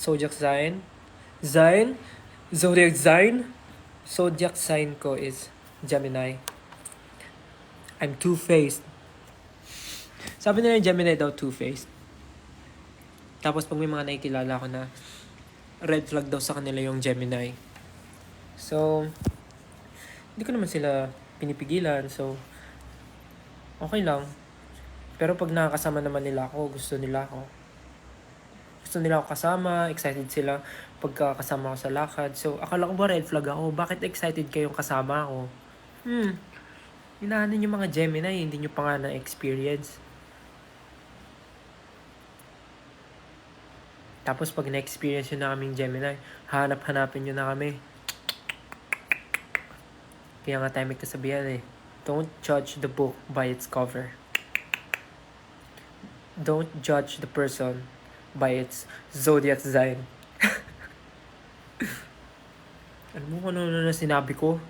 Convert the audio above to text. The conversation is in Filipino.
Zodiac sign. Sign? Zodiac sign? Zodiac sign ko is Gemini. I'm two-faced. Sabi nila yung Gemini daw two-faced. Tapos pag may mga nakikilala ko na red flag daw sa kanila yung Gemini. So, hindi ko naman sila pinipigilan. So, okay lang. Pero pag nakakasama naman nila ako, gusto nila ako. Gusto nila ako kasama, excited sila pagkakasama ko sa lakad. So, akala ko ba red flag ako? Bakit excited kayong kasama ako? Hinahanan yung mga Gemini, hindi nyo pa nga na-experience. Tapos pag na-experience yun na kaming Gemini, hanap-hanapin nyo na kami. Kaya nga tayo may kasabihan don't judge the book by its cover. Don't judge the person by its zodiac sign. Ano mo kung ano na sinabi ko?